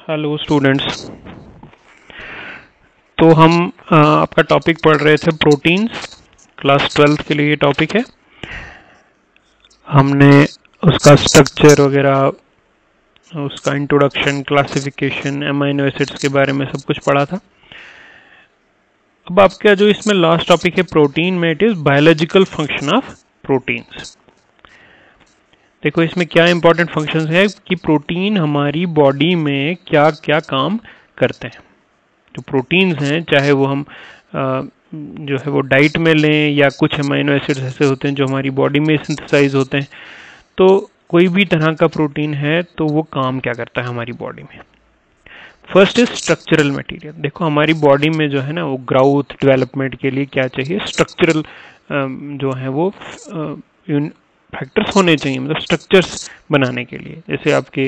Hello students. तो हम आपका टॉपिक पढ़ रहे थे प्रोटीन्स। क्लास 12 के लिए ये टॉपिक है। हमने उसका स्ट्रक्चर वगैरह, उसका इंट्रोडक्शन, क्लासिफिकेशन, अमाइनो एसिड्स के बारे में सब कुछ पढ़ा था। अब आपका जो इसमें लास्ट टॉपिक है प्रोटीन में, it is biological function of proteins. देखो इसमें क्या इंपॉर्टेंट फंक्शंस है कि प्रोटीन हमारी बॉडी में क्या क्या काम करते हैं। जो प्रोटीन्स हैं, चाहे वो हम जो है वो डाइट में लें या कुछ अमाइनो एसिड्स ऐसे होते हैं जो हमारी बॉडी में सिंथेसाइज होते हैं, तो कोई भी तरह का प्रोटीन है तो वो काम क्या करता है हमारी बॉडी में। First is structural material. देखो हमारी बॉडी में जो है ना वो ग्रोथ डेवलपमेंट के लिए क्या चाहिए, स्ट्रक्चरल जो है वो फैक्टर्स होने चाहिए, मतलब स्ट्रक्चर्स बनाने के लिए। जैसे आपके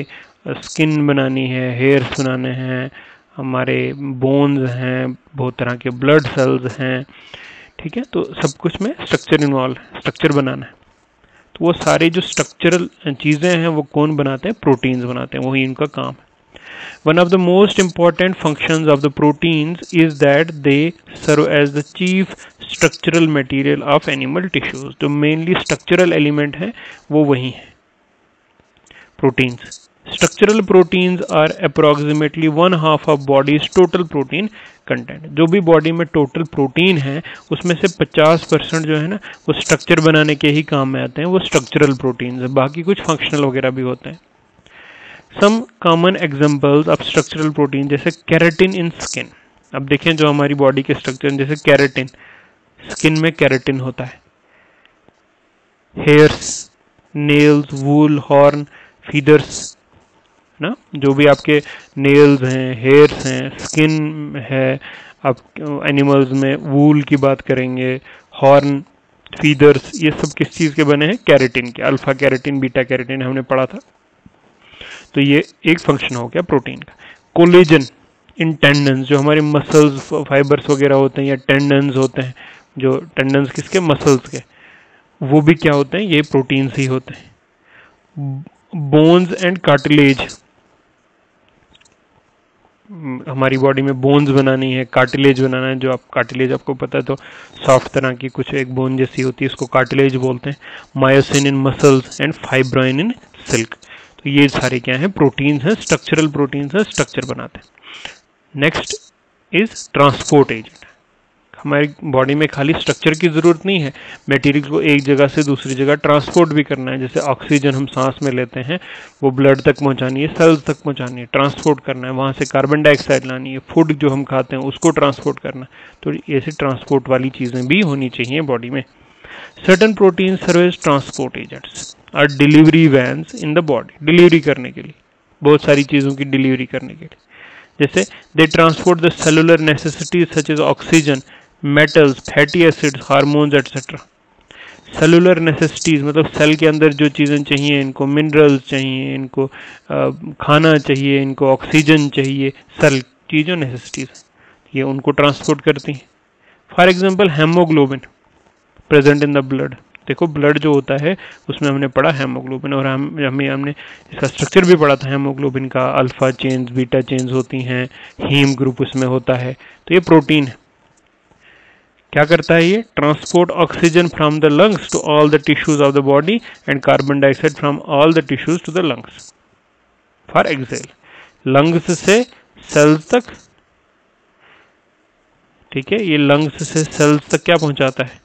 स्किन बनानी है, हेयर्स बनाने हैं, हमारे बोन्स हैं, बहुत तरह के ब्लड सेल्स हैं, ठीक है। तो सब कुछ में स्ट्रक्चर इन्वॉल्व है, स्ट्रक्चर बनाना है। तो वो सारे जो स्ट्रक्चरल चीज़ें हैं वो कौन बनाते हैं, प्रोटीन्स बनाते हैं, वही इनका काम है। One of the most important functions of the proteins is that they serve as the chief structural material of animal tissues. जो mainly structural element है वो वही है proteins. Structural proteins are approximately 1/2 of body's total protein content. जो भी body में total protein है उसमें से 50% जो है ना वो स्ट्रक्चर बनाने के ही काम में आते हैं, वो स्ट्रक्चरल प्रोटीन्स है। बाकी कुछ फंक्शनल वगैरह भी होते हैं। Some common examples of structural protein, जैसे कैरेटिन इन स्किन। अब देखें जो हमारी बॉडी के स्ट्रक्चर, जैसे कैरेटिन, स्किन में कैरेटिन होता है। हेयर्स, नेल्स, वूल, हॉर्न, फीदर्स ना, जो भी आपके नेल्स हैं, हेयर्स हैं, स्किन है। आप एनिमल्स में वूल की बात करेंगे, हॉर्न, फीदर्स, ये सब किस चीज़ के बने हैं, कैरेटिन के। अल्फा कैरेटिन, बीटा कैरेटिन हमने पढ़ा था। तो ये एक फंक्शन हो गया प्रोटीन का। कोलेजन इन टेंडन्स, जो हमारे मसल्स फाइबर्स वगैरह होते हैं या टेंडन्स होते हैं, जो टेंडन्स किसके, मसल्स के, वो भी क्या होते हैं, ये प्रोटीन्स ही होते हैं। बोन्स एंड कार्टिलेज, हमारी बॉडी में बोन्स बनानी है, कार्टिलेज बनाना है। जो आप कार्टिलेज आपको पता है तो सॉफ्ट तरह की कुछ एक बोन जैसी होती है, इसको कार्टिलेज बोलते हैं। Myosin in muscles and fibroin in silk. तो ये सारे क्या हैं, प्रोटीन्स हैं, स्ट्रक्चरल प्रोटीन्स हैं, स्ट्रक्चर बनाते हैं। Next is transport agent. हमारी बॉडी में खाली स्ट्रक्चर की जरूरत नहीं है, मटेरियल को एक जगह से दूसरी जगह ट्रांसपोर्ट भी करना है। जैसे ऑक्सीजन हम सांस में लेते हैं, वो ब्लड तक पहुंचानी है, सेल्स तक पहुंचानी है, ट्रांसपोर्ट करना है। वहां से कार्बन डाइऑक्साइड लानी है, फूड जो हम खाते हैं उसको ट्रांसपोर्ट करना है। तो ऐसे ट्रांसपोर्ट वाली चीजें भी होनी चाहिए बॉडी में। Certain protein serve as transport agents और delivery vans in the body, delivery करने के लिए, बहुत सारी चीज़ों की डिलीवरी करने के लिए। जैसे they transport the cellular necessities such as oxygen, metals, fatty acids, hormones etcetera. Cellular necessities मतलब सेल के अंदर जो चीज़ें चाहिए, इनको मिनरल्स चाहिए, इनको खाना चाहिए, इनको ऑक्सीजन चाहिए, सेल की जो नेसेसिटीज ये उनको ट्रांसपोर्ट करती हैं। For example haemoglobin present in the blood. देखो ब्लड जो होता है उसमें हमने पढ़ा हेमोग्लोबिन, और हमने इसका स्ट्रक्चर भी पढ़ा था हेमोग्लोबिन का। अल्फा चेन्स, बीटा चेन्स होती हैं, हीम ग्रुप उसमें होता है। तो ये प्रोटीन है। क्या करता है ये, transport oxygen from the lungs to all the tissues of the body and carbon dioxide from all the tissues to the lungs for exhale. Lungs से सेल्स तक, ठीक है, ये लंग्स से सेल्स तक क्या पहुंचाता है,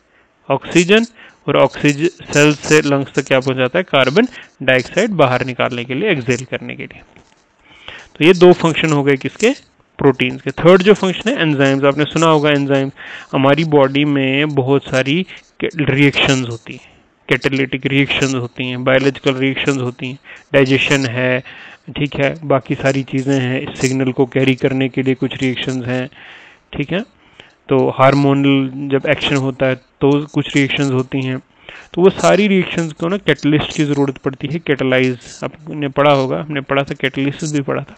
ऑक्सीजन, और ऑक्सीजन सेल से लंग्स तक क्या पहुंचाता है, कार्बन डाइऑक्साइड बाहर निकालने के लिए, एक्सेल करने के लिए। तो ये दो फंक्शन हो गए किसके, प्रोटीन्स के। थर्ड जो फंक्शन है एंजाइम्स, आपने सुना होगा एंजाइम्स। हमारी बॉडी में बहुत सारी रिएक्शंस होती हैं, कैटालिटिक रिएक्शंस होती हैं, बायोलॉजिकल रिएक्शंस होती हैं, डाइजेशन है, ठीक है, बाकी सारी चीज़ें हैं, इस सिग्नल को कैरी करने के लिए कुछ रिएक्शंस हैं, ठीक है। तो हार्मोनल जब एक्शन होता है तो कुछ रिएक्शंस होती हैं। तो वो सारी रिएक्शंस को ना कैटलिस्ट की ज़रूरत पड़ती है, कैटलाइज। आपने पढ़ा होगा, हमने पढ़ा था, कैटलिस्ट भी पढ़ा था।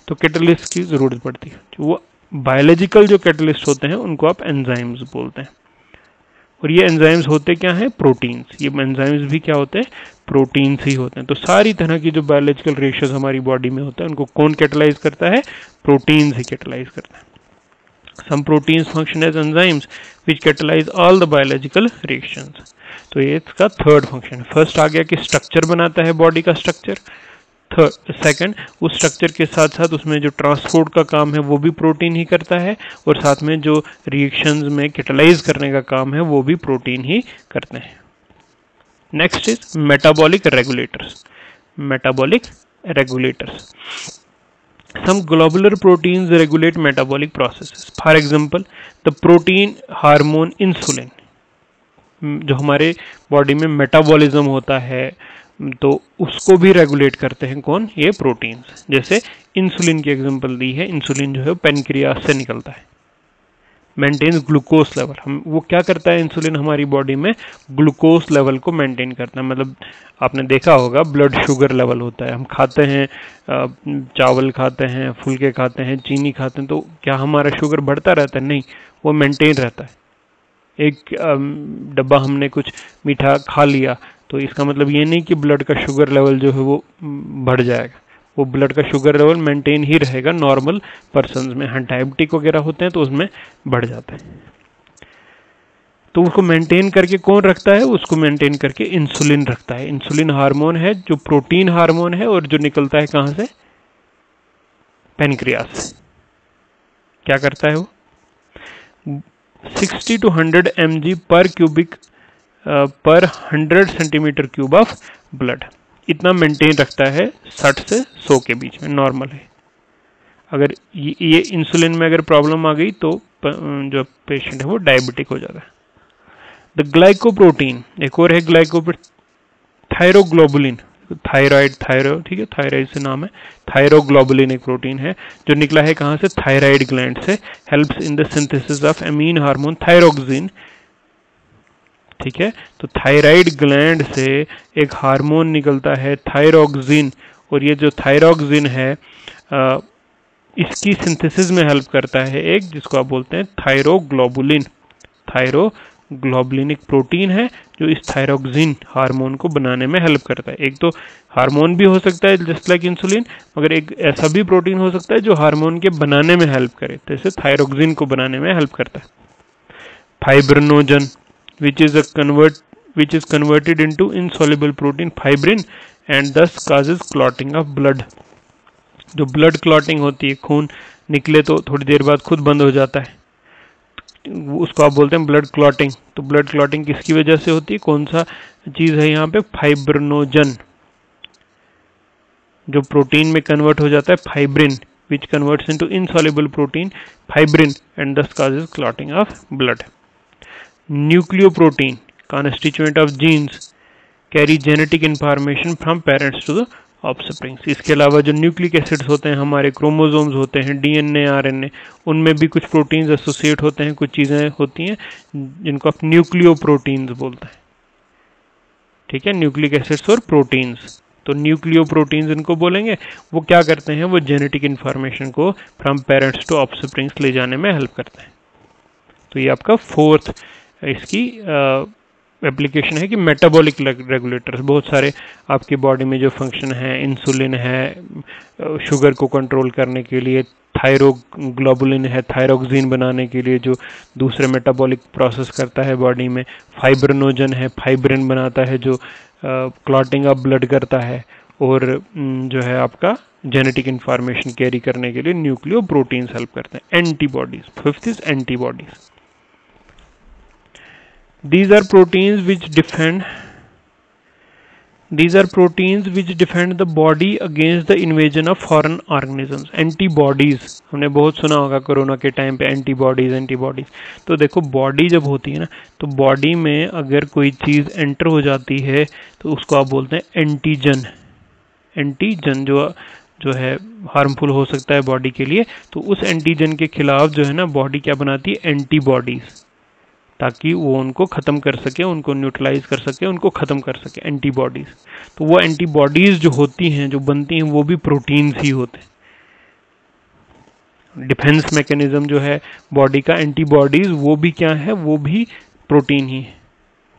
तो कैटलिस्ट की ज़रूरत पड़ती है। वो बायोलॉजिकल जो कैटलिस्ट होते हैं उनको आप एंजाइम्स बोलते हैं। और ये एंजाइम्स होते क्या हैं? प्रोटीन्स। ये एंजाइम्स भी क्या होते हैं? प्रोटीन्स ही होते हैं। तो सारी तरह की जो बायोलॉजिकल रिएक्शंस हमारी बॉडी में होता है उनको कौन कैटलाइज करता है? प्रोटीन्स ही कैटलाइज करता है। Some proteins function as enzymes which catalyze all the biological reactions. तो ये इसका थर्ड फंक्शन है। फर्स्ट आ गया कि स्ट्रक्चर बनाता है बॉडी का स्ट्रक्चर। सेकंड, उस स्ट्रक्चर के साथ साथ उसमें जो ट्रांसपोर्ट का काम है वो भी प्रोटीन ही करता है, और साथ में जो रिएक्शंस में कैटलाइज करने का काम है वो भी प्रोटीन ही करते हैं। Next is metabolic regulators. Metabolic regulators, some globular proteins regulate metabolic processes. For example, the protein hormone insulin, जो हमारे बॉडी में मेटाबॉलिज्म होता है तो उसको भी रेगुलेट करते हैं कौन? ये प्रोटीन्स। जैसे इंसुलिन की एग्जांपल दी है, इंसुलिन जो है पेनक्रियास से निकलता है, मेंटेन्स ग्लूकोज लेवल। हम वो क्या करता है इंसुलिन? हमारी बॉडी में ग्लूकोज लेवल को मेंटेन करता है। मतलब आपने देखा होगा ब्लड शुगर लेवल होता है, हम खाते हैं चावल खाते हैं, फुलके खाते हैं, चीनी खाते हैं, तो क्या हमारा शुगर बढ़ता रहता है? नहीं, वो मेंटेन रहता है। एक डब्बा हमने कुछ मीठा खा लिया तो इसका मतलब ये नहीं कि ब्लड का शुगर लेवल जो है वो बढ़ जाएगा, वो ब्लड का शुगर लेवल मेंटेन ही रहेगा नॉर्मल पर्सन्स में। हाँ, डायबिटिक वगैरह होते हैं तो उसमें बढ़ जाता है। तो उसको मेंटेन करके कौन रखता है? उसको मेंटेन करके इंसुलिन रखता है। इंसुलिन हार्मोन है जो प्रोटीन हार्मोन है और जो निकलता है कहाँ से? पेनक्रियास से। क्या करता है वो? 60 to 100 mg पर क्यूबिक पर 100 सेंटीमीटर क्यूब ऑफ ब्लड, इतना मेंटेन रखता है 60 से 100 के बीच में, नॉर्मल है। अगर ये इंसुलिन में अगर प्रॉब्लम आ गई तो जो पेशेंट है वो डायबिटिक हो जाता है। द ग्लाइकोप्रोटीन, एक और है थायरोग्लोबुलिन, थायराइड, ठीक है, थायराइड से नाम है। थायरोग्लोबुलिन एक प्रोटीन है जो निकला है कहाँ से? थायराइड ग्लैंड से। Helps in the synthesis of amine hormone thyroxine. ठीक है, तो थायराइड ग्लैंड से एक हार्मोन निकलता है थायरोक्सिन, और ये जो थायरोक्सिन है इसकी सिंथेसिस में हेल्प करता है एक, जिसको आप बोलते हैं थायरोग्लोबुलिन। थायरोग्लोबुलिन एक प्रोटीन है जो इस थायरोक्सिन हार्मोन को बनाने में हेल्प करता है। एक तो हार्मोन भी हो सकता है जस्ट लाइक इंसुलिन, मगर एक ऐसा भी प्रोटीन हो सकता है जो हार्मोन के बनाने में हेल्प करे, तो इसे थायरोक्सिन को बनाने में हेल्प करता है। Fibrinogen which is converted into insoluble protein fibrin and thus causes clotting of blood. जो ब्लड क्लॉटिंग होती है, खून निकले तो थोड़ी देर बाद खुद बंद हो जाता है, उसको आप बोलते हैं ब्लड क्लॉटिंग। तो ब्लड क्लॉटिंग किसकी वजह से होती है? कौन सा चीज है यहाँ पे? फाइब्रिनोजन, जो प्रोटीन में कन्वर्ट हो जाता है fibrin, which converts into insoluble protein fibrin and thus causes clotting of blood. Nucleoprotein, constituent of genes, carry genetic information from parents to the offspring. इसके अलावा जो न्यूक्लिक एसिड्स होते हैं, हमारे क्रोमोसोम्स होते हैं, डीएनए, आरएनए, उनमें भी कुछ प्रोटीन्स एसोसिएट होते हैं, कुछ चीज़ें होती हैं जिनको आप न्यूक्लियोप्रोटीन्स बोलते हैं। ठीक है, न्यूक्लिक एसिड्स और प्रोटीन्स, तो न्यूक्लियोप्रोटीन्स इनको बोलेंगे। वो क्या करते हैं? वो जेनेटिक इन्फॉर्मेशन को फ्रॉम पेरेंट्स टू ऑफस्प्रिंग्स ले जाने में हेल्प करते हैं। तो ये आपका फोर्थ इसकी एप्लीकेशन है कि मेटाबॉलिक रेगुलेटर्स, बहुत सारे आपकी बॉडी में जो फंक्शन है, इंसुलिन है शुगर को कंट्रोल करने के लिए, थायरोग्लोबुलिन है थायरोक्सिन बनाने के लिए जो दूसरे मेटाबॉलिक प्रोसेस करता है बॉडी में, फाइब्रिनोजन है फाइब्रिन बनाता है जो क्लॉटिंग ऑफ ब्लड करता है, और जो है आपका जेनेटिक इंफॉर्मेशन कैरी करने के लिए न्यूक्लियोप्रोटीन्स हेल्प करते हैं। Antibodies, fifth is antibodies. These are proteins which defend the body against the invasion of foreign organisms. Antibodies हमने बहुत सुना होगा कोरोना के टाइम पे, एंटीबॉडीज। तो देखो बॉडी जब होती है ना, तो बॉडी में अगर कोई चीज़ एंटर हो जाती है तो उसको आप बोलते हैं एंटीजन। एंटीजन जो है हार्मफुल हो सकता है बॉडी के लिए, तो उस एंटीजन के खिलाफ जो है ना बॉडी क्या बनाती है? एंटीबॉडीज, ताकि वो उनको ख़त्म कर सके, उनको न्यूट्रलाइज कर सके, उनको ख़त्म कर सके, एंटीबॉडीज़। तो वो एंटीबॉडीज़ जो होती हैं, जो बनती हैं, वो भी प्रोटीन्स ही होते हैं। डिफेंस मैकेनिज्म जो है बॉडी का, एंटीबॉडीज़ वो भी क्या है? वो भी प्रोटीन ही है।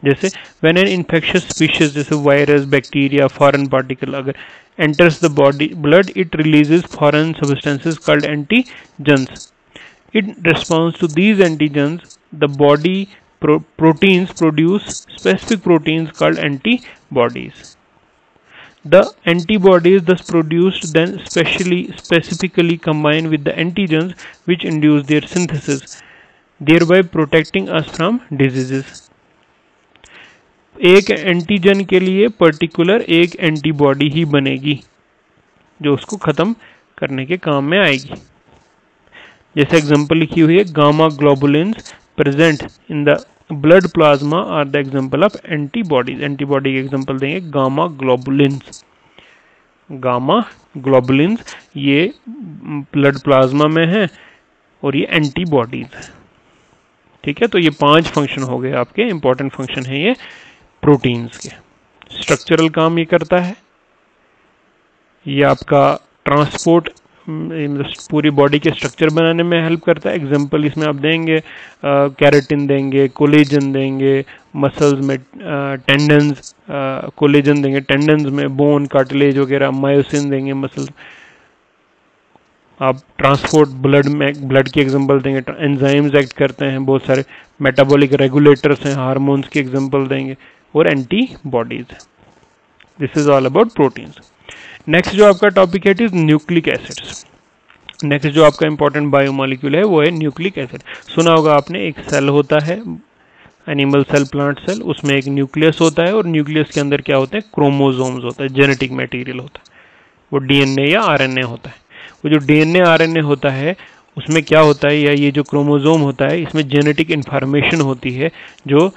जैसे व्हेन एन इन्फेक्शियस स्पीशीज जैसे वायरस, बैक्टीरिया, फॉरेन पार्टिकल अगर enters the body blood, it releases foreign substances called antigens. In response to these antigens, the body proteins produce specific proteins called antibodies. The antibodies thus produced then specifically combine with the antigens which induce their synthesis, thereby protecting us from diseases. एक antigen के लिए particular एक antibody ही बनेगी जो उसको खत्म करने के काम में आएगी। जैसे एग्जांपल लिखी हुई है, gamma globulins present in the blood plasma are the example of antibodies. Antibody के एग्जांपल देंगे गामा ग्लोबुलिन्स। गामा ग्लोबुलिन्स ये ब्लड प्लाज्मा में है और ये एंटीबॉडीज है। ठीक है, तो ये 5 फंक्शन हो गए आपके, इंपॉर्टेंट फंक्शन है ये प्रोटीन्स के। स्ट्रक्चरल काम ये करता है, ये आपका ट्रांसपोर्ट पूरी बॉडी के स्ट्रक्चर बनाने में हेल्प करता है। एग्जांपल इसमें आप देंगे कैरेटिन देंगे, कोलेजन देंगे, मसल्स में टेंडन्स, कोलेजन देंगे टेंडन्स में, बोन कार्टिलेज वगैरह, मायोसिन देंगे मसल्स। आप ट्रांसपोर्ट ब्लड में, ब्लड के एग्जांपल देंगे, एंजाइम्स एक्ट करते हैं, बहुत सारे मेटाबॉलिक रेगुलेटर्स हैं, हार्मोन्स के एग्जांपल देंगे और antibodies. This is all about proteins. Next जो आपका टॉपिक है it is nucleic acids. Next जो आपका इंपॉर्टेंट बायोमॉलिक्यूल है वो है न्यूक्लिक एसिड। सुना होगा आपने, एक सेल होता है, एनिमल सेल, प्लांट सेल, उसमें एक न्यूक्लियस होता है और न्यूक्लियस के अंदर क्या होता है, क्रोमोसोम्स होता है, जेनेटिक मटेरियल होता है, वो डीएनए या आरएनए होता है। वो जो डीएनए आरएनए होता है उसमें क्या होता है, या ये जो क्रोमोसोम होता है इसमें जेनेटिक इंफॉर्मेशन होती है जो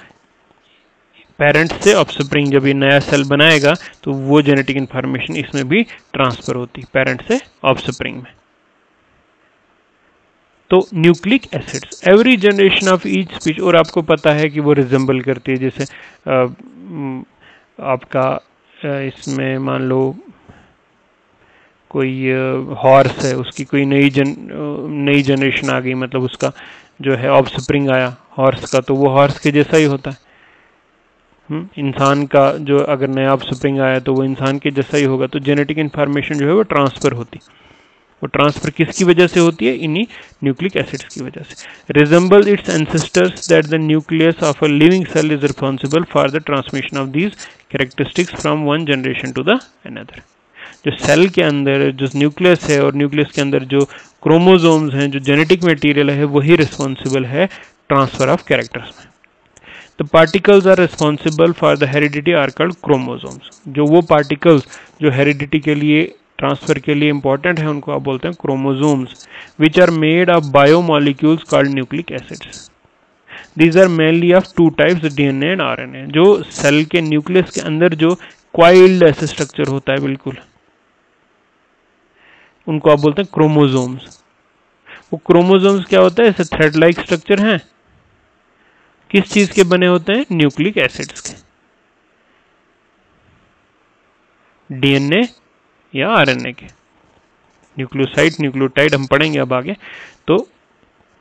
पेरेंट्स से ऑफस्प्रिंग, जब ये नया सेल बनाएगा तो वो जेनेटिक इंफॉर्मेशन इसमें भी ट्रांसफर होती है पेरेंट से ऑफस्प्रिंग में। तो nucleic acids every generation of each speech, और आपको पता है कि वो रिजेंबल करती है, जैसे आपका इसमें मान लो कोई हॉर्स है, उसकी कोई नई जनरेशन आ गई, मतलब उसका जो है ऑफस्प्रिंग आया हॉर्स का, तो वो हॉर्स के जैसा ही होता है। इंसान का जो अगर नया ऑफस्प्रिंग आया तो वो इंसान के जैसा ही होगा। तो जेनेटिक इंफॉर्मेशन जो है वो ट्रांसफर होती, वो ट्रांसफर किसकी वजह से होती है, इन्हीं न्यूक्लिक एसिड्स की वजह से। Resemble its ancestors that the nucleus of a living cell is responsible for the transmission of these characteristics from one generation to the another. जो सेल के अंदर जो न्यूक्लियस है और न्यूक्लियस के अंदर जो क्रोमोसोम्स हैं, जो जेनेटिक मटेरियल है, वही रिस्पॉन्सिबल है ट्रांसफर ऑफ कैरेक्टर्स में। The particles are responsible for the heredity are called chromosomes. जो वो पार्टिकल्स जो हेरिडिटी के लिए, ट्रांसफर के लिए इंपॉर्टेंट है, उनको आप बोलते हैं chromosomes, which are made of biomolecules called nucleic acids. These are mainly of 2 types, DNA and RNA. जो सेल के न्यूक्लियस के अंदर जो क्वाइल्ड ऐसे स्ट्रक्चर होता है बिल्कुल, उनको आप बोलते हैं क्रोमोसोम्स। वो क्रोमोसोम्स क्या होता है, ऐसे थ्रेड लाइक स्ट्रक्चर हैं, किस चीज के बने होते हैं, न्यूक्लिक एसिड्स के, डीएनए या आरएनए के। न्यूक्लियोसाइड, न्यूक्लियोटाइड हम पढ़ेंगे अब आगे। तो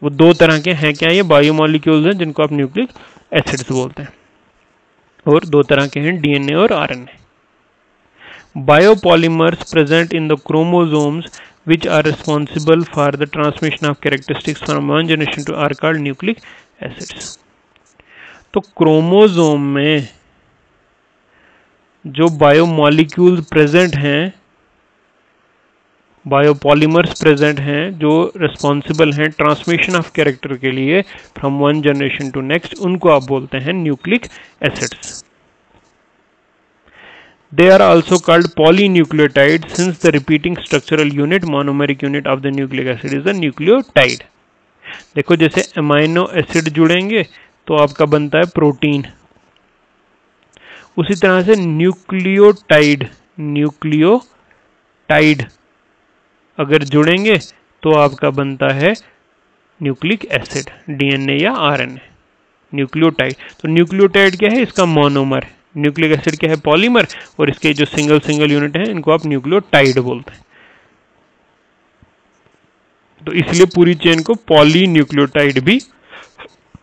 वो 2 तरह के हैं, क्या ये बायोमॉलिक्यूल्स हैं जिनको आप न्यूक्लिक एसिड्स बोलते हैं, और 2 तरह के हैं, डीएनए और RNA. Biopolymers present in the chromosomes which are responsible for the transmission of characteristics from one generation to are called nucleic acids. तो क्रोमोसोम में जो बायोमॉलिक्यूल्स प्रेजेंट हैं, बायोपॉलीमर्स प्रेजेंट हैं जो रिस्पॉन्सिबल हैं ट्रांसमिशन ऑफ कैरेक्टर के लिए from one generation to next, उनको आप बोलते हैं nucleic acids. They are also called polynucleotides since the repeating structural unit, monomeric unit of the nucleic acid is a nucleotide. देखो जैसे अमाइनो एसिड जुड़ेंगे तो आपका बनता है प्रोटीन, उसी तरह से न्यूक्लियोटाइड अगर जुड़ेंगे तो आपका बनता है न्यूक्लिक एसिड, डीएनए या आरएनए, न्यूक्लियोटाइड। तो न्यूक्लियोटाइड क्या है, इसका मोनोमर। न्यूक्लिक एसिड क्या है, पॉलीमर, और इसके जो सिंगल यूनिट है इनको आप न्यूक्लियोटाइड बोलते हैं। तो इसलिए पूरी चेन को पॉलीन्यूक्लियोटाइड भी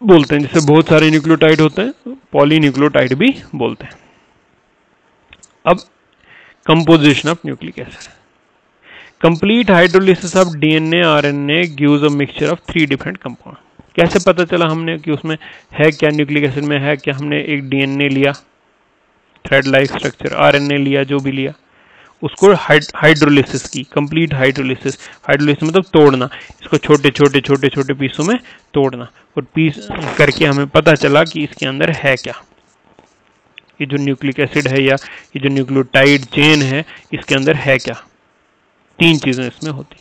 बोलते हैं, जिससे बहुत सारे न्यूक्लियोटाइड होते हैं, पॉलीन्यूक्लियोटाइड भी बोलते हैं। अब composition of nucleic acid. Complete hydrolysis of DNA RNA gives a mixture of 3 different compound. कैसे पता चला हमने कि उसमें है क्या, न्यूक्लिक एसिड में है क्या? हमने एक डीएनए लिया, थ्रेड लाइक स्ट्रक्चर, आरएनए लिया, जो भी लिया, उसको हाइड्रोलिसिस की, कंप्लीट हाइड्रोलिसिस। हाइड्रोलिसिस मतलब तोड़ना, इसको छोटे छोटे छोटे छोटे पीसों में तोड़ना, और पीस करके हमें पता चला कि इसके अंदर है क्या। ये जो न्यूक्लिक एसिड है या ये जो न्यूक्लियोटाइड चेन है, इसके अंदर है क्या? 3 चीजें इसमें होती,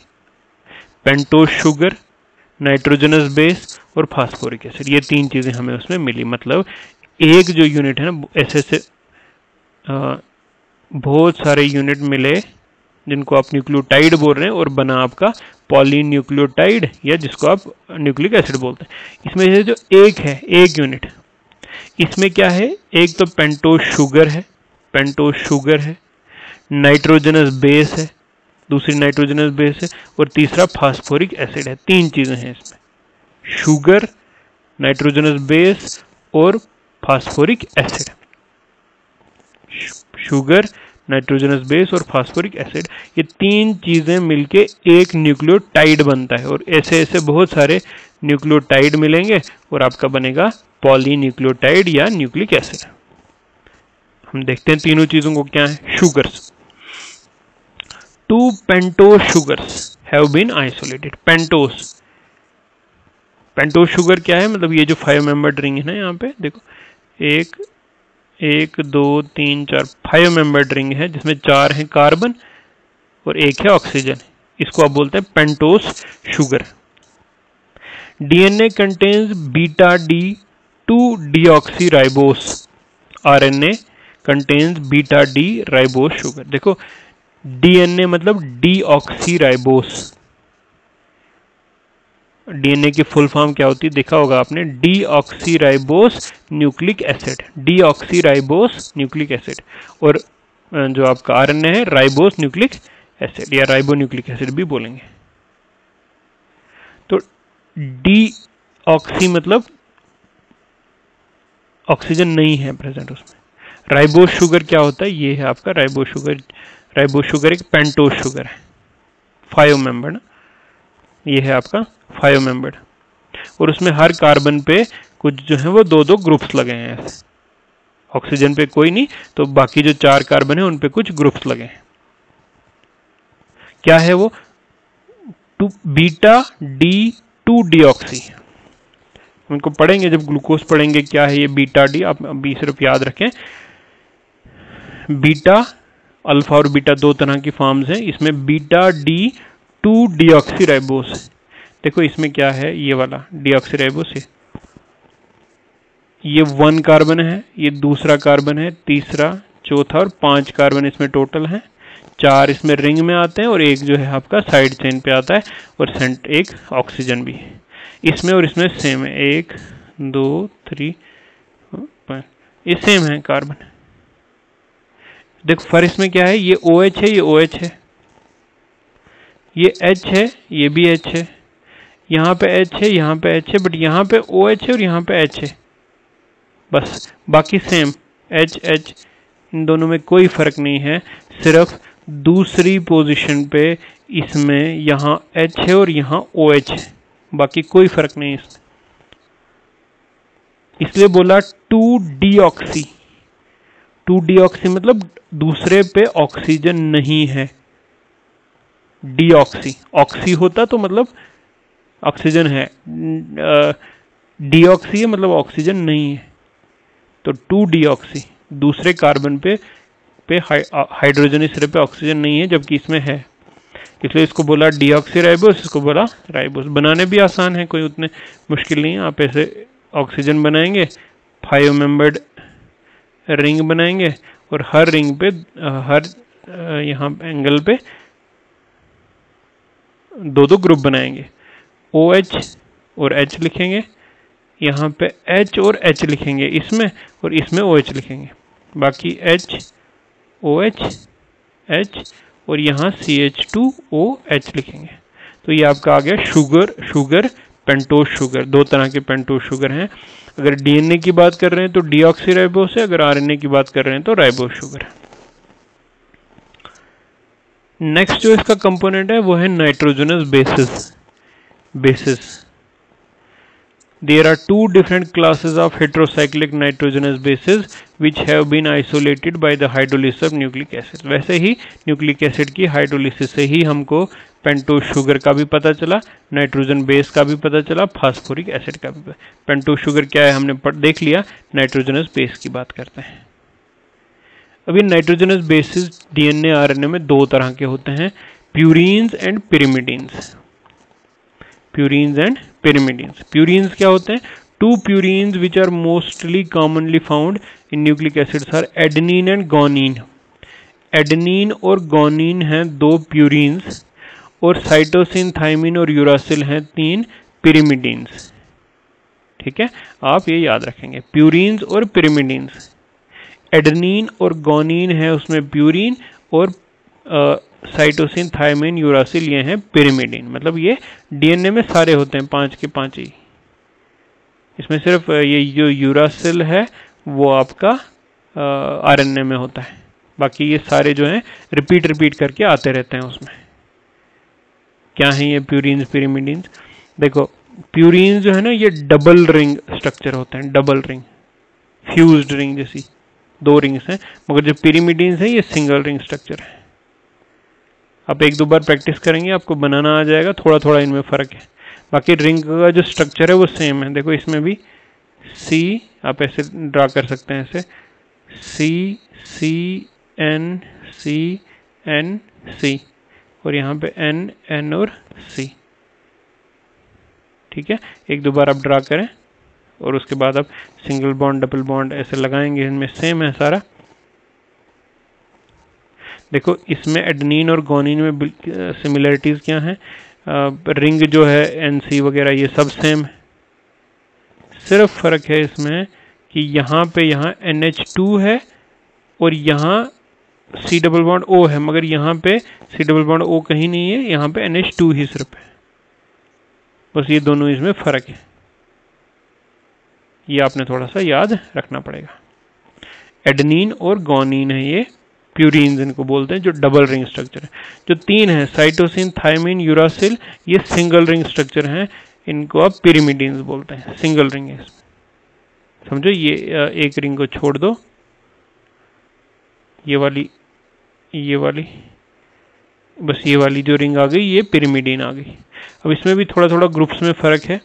पेंटोज शुगर, नाइट्रोजनस बेस और फास्फोरिक एसिड। ये 3 चीजें हमें उसमें मिली। मतलब एक जो यूनिट है ना, ऐसे बहुत सारे यूनिट मिले जिनको आप न्यूक्लियोटाइड बोल रहे हैं, और बना आपका पॉलीन्यूक्लियोटाइड, या जिसको आप न्यूक्लिक एसिड बोलते हैं। इसमें से जो एक है, एक यूनिट, इसमें क्या है? एक तो पेंटोज शुगर है, पेंटोज शुगर है, नाइट्रोजनस बेस है, दूसरी नाइट्रोजनस बेस है, और तीसरा फास्फोरिक एसिड है। 3 चीजें हैं इसमें, शुगर, नाइट्रोजनस बेस और phosphoric acid. Sugar, nitrogenous base और फास्फोरिक एसिड, ये 3 चीजें मिलके एक न्यूक्लियोटाइड बनता है, और ऐसे ऐसे बहुत सारे न्यूक्लियोटाइड मिलेंगे और आपका बनेगा पॉलीन्यूक्लियोटाइड या न्यूक्लिक एसिड। हम देखते हैं तीनों चीजों को क्या है। Sugars, 2 pentose sugars have been isolated. Pentose, pentose sugar क्या है? मतलब ये जो 5 मेंबर्ड रिंग है ना, यहाँ पे देखो, 1 2 3 4 5 मेंबर्ड रिंग है, जिसमें 4 हैं कार्बन और 1 है ऑक्सीजन। इसको आप बोलते हैं pentose sugar. DNA contains beta D 2 deoxy ribose. RNA contains beta D ribose sugar. देखो, डीएनए मतलब डीऑक्सी राइबोस। डीएनए की फुल फॉर्म क्या होती है देखा होगा आपने, deoxy ribose nucleic acid, deoxy ribose nucleic acid. और जो आपका आरएनए है, राइबोस न्यूक्लिक एसिड या राइबो न्यूक्लिक एसिड भी बोलेंगे। तो डीऑक्सी मतलब ऑक्सीजन नहीं है प्रेजेंट उसमें। राइबोस शुगर क्या होता है? ये है आपका राइबोस शुगर। राइबोस शुगर एक पेंटोज शुगर है, 5 मेंबर्ड। ये है आपका 5 मेंबर्ड, और उसमें हर कार्बन पे कुछ जो है वो 2 ग्रुप्स लगे हैं ऐसे। ऑक्सीजन पे कोई नहीं, तो बाकी जो 4 कार्बन है उन पे कुछ ग्रुप्स लगे हैं। क्या है वो? Beta D 2 deoxy. उनको पढ़ेंगे जब ग्लूकोज पढ़ेंगे क्या है ये बीटा डी, आप अभी सिर्फ याद रखें। बीटा, अल्फा और बीटा 2 तरह की फॉर्म्स हैं। इसमें बीटा डी 2 डीऑक्सी राइबोस। देखो इसमें क्या है, ये वाला डीऑक्सी राइबोस, ये 1 कार्बन है, ये दूसरा कार्बन है, तीसरा, चौथा और 5 कार्बन इसमें टोटल है। 4 इसमें रिंग में आते हैं और 1 जो है आपका साइड चेन पे आता है, और सेंट 1 ऑक्सीजन भी है इसमें, और इसमें सेम है 1 2 3 5, ये सेम है कार्बन। देखो फर्क इसमें क्या है, ये OH है, ये OH है, ये H है, ये भी H है, यहाँ पे H है, यहाँ पे H है, बट यहाँ पे OH है और यहाँ पे H है, बस बाकी सेम H H। इन दोनों में कोई फर्क नहीं है, सिर्फ दूसरी पोजीशन पे इसमें यहाँ H है और यहाँ OH है, बाकी कोई फर्क नहीं इसमें। इसलिए बोला 2 डीऑक्सी। 2 डीऑक्सी मतलब दूसरे पे ऑक्सीजन नहीं है। डीऑक्सी, ऑक्सी होता तो मतलब ऑक्सीजन है, डीऑक्सी है मतलब ऑक्सीजन नहीं है। तो 2 डीऑक्सी, दूसरे कार्बन पे हाइड्रोजन सिरे पे ऑक्सीजन नहीं है, जबकि इसमें है, इसलिए इसको बोला डीऑक्सी राइबोस, इसको बोला राइबोस। बनाने भी आसान है, कोई उतने मुश्किल नहीं है। आप ऐसे ऑक्सीजन बनाएंगे, 5 मेंबर्ड रिंग बनाएंगे, और हर रिंग पे हर यहाँ एंगल पे 2 ग्रुप बनाएंगे, OH और H लिखेंगे, यहाँ पे H और H लिखेंगे इसमें, और इसमें OH लिखेंगे, बाकी H OH H और यहाँ CH2OH लिखेंगे। तो ये आपका आ गया शुगर पेंटोज शुगर, दो तरह के पेंटोज शुगर हैं। अगर डीएनए की बात कर रहे हैं तो डीऑक्सीराइबोस है, अगर आरएनए की बात कर रहे हैं तो राइबोस शुगर है। नेक्स्ट जो इसका कंपोनेंट है वो है nitrogenous bases. There are two different classes of heterocyclic nitrogenous bases which have been isolated by the hydrolysis of nucleic acid। वैसे ही न्यूक्लिक एसिड की हाइड्रोलिसिस से ही हमको पेंटोज शुगर का भी पता चला, नाइट्रोजन बेस का भी पता चला, फास्फोरिक एसिड का भी। पेंटोज शुगर क्या है हमने देख लिया, नाइट्रोजनस बेस की बात करते हैं। अभी नाइट्रोजनस बेसिस डीएनए आरएनए में दो तरह के होते हैं, प्यूरीन्स एंड पिरिमिडीन्स। प्यूरीन्स एंड पिरिमिडीन्स। प्यूरीन्स क्या होते हैं? Two purines which are mostly commonly found in nucleic acids are adenine and guanine. Adenine और गोनिन हैं दो प्यूरीन्स, और साइटोसिन, थाइमिन और यूरासिल हैं तीन पिरिमिडीन्स। ठीक है, आप ये याद रखेंगे, प्यूरीन्स और पिरिमिडीन्स। एडेनिन और गोनिन है उसमें प्यूरीन, और साइटोसिन, थाइमिन, यूरासिल ये हैं पिरिमिडीन। मतलब ये डीएनए में सारे होते हैं, 5 के 5 ही। इसमें सिर्फ ये जो यूरासिल है वो आपका आरएनए में होता है, बाकी ये सारे जो हैं रिपीट करके आते रहते हैं उसमें। क्या है ये प्यूरीन्स पिरिमिडीन्स? देखो, प्यूरीन्स जो है ना ये डबल रिंग स्ट्रक्चर होते हैं, डबल रिंग, फ्यूज्ड रिंग जैसी दो रिंग्स हैं, मगर जो पिरिमिडीन्स है ये सिंगल रिंग स्ट्रक्चर है। आप एक दो बार प्रैक्टिस करेंगे आपको बनाना आ जाएगा, थोड़ा थोड़ा इनमें फ़र्क है, बाकी रिंग का जो स्ट्रक्चर है वो सेम है। देखो इसमें भी सी आप ऐसे ड्रा कर सकते हैं, ऐसे सी C N C N C, और यहाँ पे एन एन और सी। ठीक है, एक दो बार आप ड्रा करें और उसके बाद आप सिंगल बॉन्ड, डबल बॉन्ड ऐसे लगाएंगे, इनमें सेम है सारा। देखो इसमें एडेनिन और गोनिन में सिमिलरिटीज़ क्या हैं? रिंग जो है एनसी वगैरह ये सब सेम है, सिर्फ फ़र्क है इसमें कि यहाँ पे यहाँ NH2 है और यहाँ C डबल बॉन्ड O है, मगर यहाँ पे C डबल बॉन्ड O कहीं नहीं है, यहाँ पे NH2 ही सिर्फ है। बस ये दोनों इसमें फ़र्क है, ये आपने थोड़ा सा याद रखना पड़ेगा। एडेनिन और गोनिन है ये प्यूरीन्स इनको बोलते हैं, जो डबल रिंग स्ट्रक्चर है। जो तीन है साइटोसिन, थाइमिन, यूरासिल, ये सिंगल रिंग स्ट्रक्चर हैं, इनको आप पिरिमिडीन्स बोलते हैं, सिंगल रिंग है इसमें। समझो, ये एक रिंग को छोड़ दो, ये वाली बस ये वाली जो रिंग आ गई ये पिरिमिडीन आ गई। अब इसमें भी थोड़ा थोड़ा ग्रुप्स में फ़र्क है,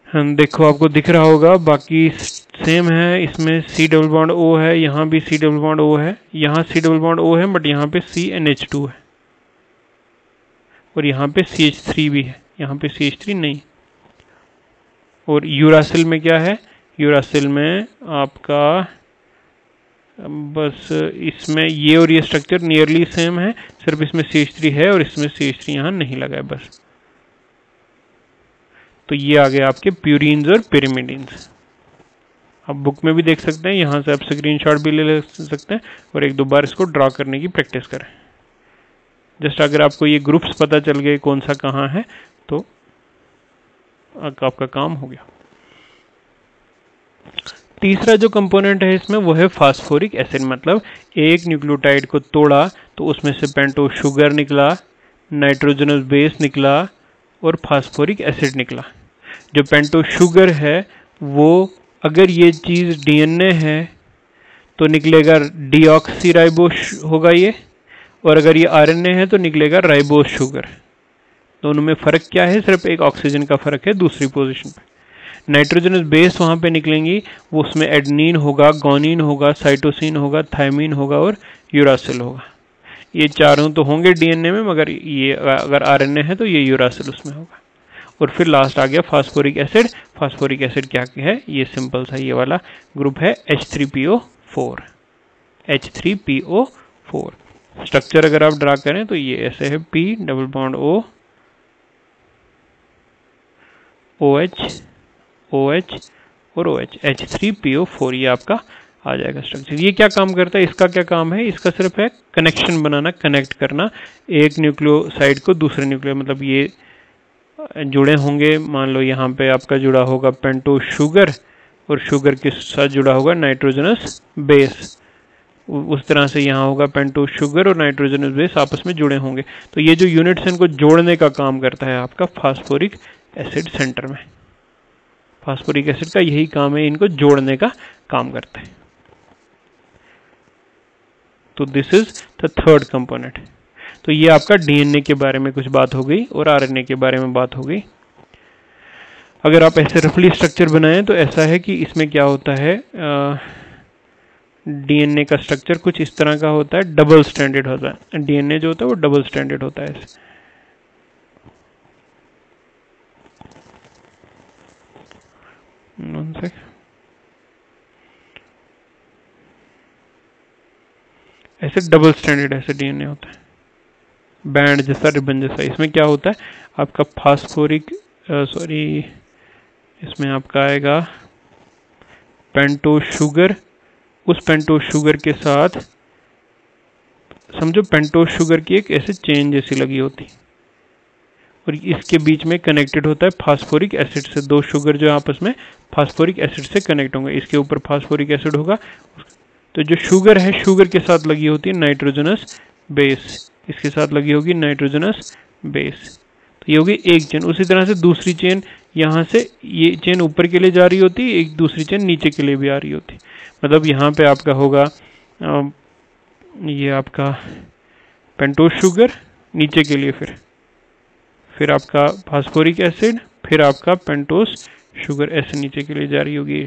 देखो आपको दिख रहा होगा, बाकी सेम है। इसमें C डबल बॉन्ड O है, यहाँ भी C डबल बॉन्ड O है, यहाँ C डबल बॉन्ड O है, बट यहाँ पे CnH2 है, और यहाँ पे CH3 भी है, यहाँ पे CH3 नहीं। और यूरासिल में क्या है? यूरासिल में आपका बस इसमें ये और ये स्ट्रक्चर नियरली सेम है, सिर्फ इसमें CH3 है और इसमें CH3 यहाँ नहीं लगा है बस। तो ये आ गए आपके प्यूरीन्स और पिरिमिडीन्स। आप बुक में भी देख सकते हैं, यहाँ से आप स्क्रीनशॉट भी ले सकते हैं और एक दो बार इसको ड्रा करने की प्रैक्टिस करें। जस्ट अगर आपको ये ग्रुप्स पता चल गए कौन सा कहाँ है तो आपका काम हो गया। तीसरा जो कंपोनेंट है इसमें वो है फास्फोरिक एसिड। मतलब एक न्यूक्लियोटाइड को तोड़ा तो उसमें से पेंटोज शुगर निकला, नाइट्रोजनस बेस निकला और फास्फोरिक एसिड निकला। जो पेंटोज शुगर है वो अगर ये चीज़ डीएनए है तो निकलेगा डीऑक्सीराइबोस होगा ये, और अगर ये आरएनए है तो निकलेगा राइबोस शुगर। दोनों में फ़र्क क्या है? सिर्फ एक ऑक्सीजन का फ़र्क है दूसरी पोजीशन पे। नाइट्रोजनस बेस वहाँ पे निकलेंगी, वो उसमें एडेनिन होगा, गोनिन होगा, साइटोसिन होगा, थाइमिन होगा और यूरासिल होगा। ये चारों तो होंगे डीएनए में, मगर ये अगर आरएनए है तो ये यूरासिल उसमें होगा। और फिर लास्ट आ गया फास्फोरिक एसिड। फास्फोरिक एसिड क्या है? ये सिंपल सा ये वाला ग्रुप है H3PO4। H3PO4 स्ट्रक्चर अगर आप ड्रा करें तो ये ऐसे है, P double bond O, OH OH और OH, H3PO4 ये आपका आ जाएगा स्ट्रक्चर। ये क्या काम करता है? इसका क्या काम है? इसका सिर्फ है कनेक्शन बनाना, कनेक्ट करना एक न्यूक्लियोसाइड को दूसरे न्यूक्लियो, मतलब ये जुड़े होंगे, मान लो यहाँ पे आपका जुड़ा होगा पेंटोस शुगर और शुगर के साथ जुड़ा होगा नाइट्रोजनस बेस, उस तरह से यहाँ होगा पेंटोस शुगर और नाइट्रोजनस बेस आपस में जुड़े होंगे। तो ये जो यूनिट्स हैं इनको जोड़ने का काम करता है आपका फास्फोरिक एसिड सेंटर में। फास्फोरिक एसिड का यही काम है, इनको जोड़ने का काम करता है। तो this is the third component. तो ये आपका डीएनए के बारे में कुछ बात हो गई और आरएनए के बारे में बात हो गई। अगर आप ऐसे रफली स्ट्रक्चर बनाएं तो ऐसा है कि इसमें क्या होता है, डीएनए का स्ट्रक्चर कुछ इस तरह का होता है, डबल स्ट्रैंडेड होता है। डीएनए जो होता है वो डबल स्ट्रैंडेड होता है। ऐसे डबल स्ट्रैंडेड ऐसे डीएनए होता है, बैंड जैसा, रिबन जैसा। इसमें क्या होता है आपका फास्फोरिक इसमें आपका आएगा पेंटोस शुगर, उस पेंटोस शुगर के साथ समझो पेंटोस शुगर की एक ऐसे चेन जैसी लगी होती और इसके बीच में कनेक्टेड होता है फास्फोरिक एसिड से। दो शुगर जो आपस में फास्फोरिक एसिड से कनेक्ट होंगे, इसके ऊपर फास्फोरिक एसिड होगा। तो जो शुगर है, शुगर के साथ लगी होती है नाइट्रोजनस बेस, इसके साथ लगी होगी नाइट्रोजनस बेस। तो ये होगी एक चेन। उसी तरह से दूसरी चेन, यहाँ से ये चेन ऊपर के लिए जा रही होती, एक दूसरी चेन नीचे के लिए भी आ रही होती। मतलब यहाँ पे आपका होगा ये आपका पेंटोस शुगर नीचे के लिए, फिर आपका फास्फोरिक एसिड, फिर आपका पेंटोस शुगर ऐसे नीचे के लिए जा रही होगी।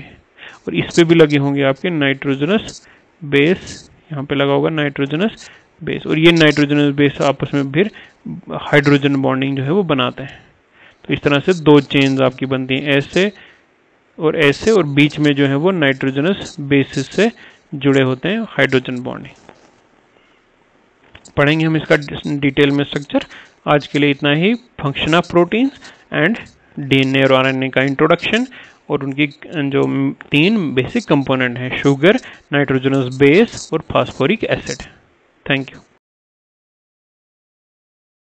और इस पे भी लगे होंगे आपके नाइट्रोजनस बेस, यहाँ पे लगा होगा नाइट्रोजनस बेस। और ये नाइट्रोजनस बेस आपस में फिर हाइड्रोजन बॉन्डिंग जो है वो बनाते हैं। तो इस तरह से दो चेन्स आपकी बनती हैं, ऐसे और ऐसे, और बीच में जो है वो नाइट्रोजनस बेसिस से जुड़े होते हैं हाइड्रोजन बॉन्डिंग। पढ़ेंगे हम इसका डिटेल में स्ट्रक्चर। आज के लिए इतना ही। Function of proteins and DNA और आरएनए का इंट्रोडक्शन और उनकी जो 3 बेसिक कंपोनेंट हैं, शुगर, नाइट्रोजनस बेस और फास्फोरिक एसिड। Thank you.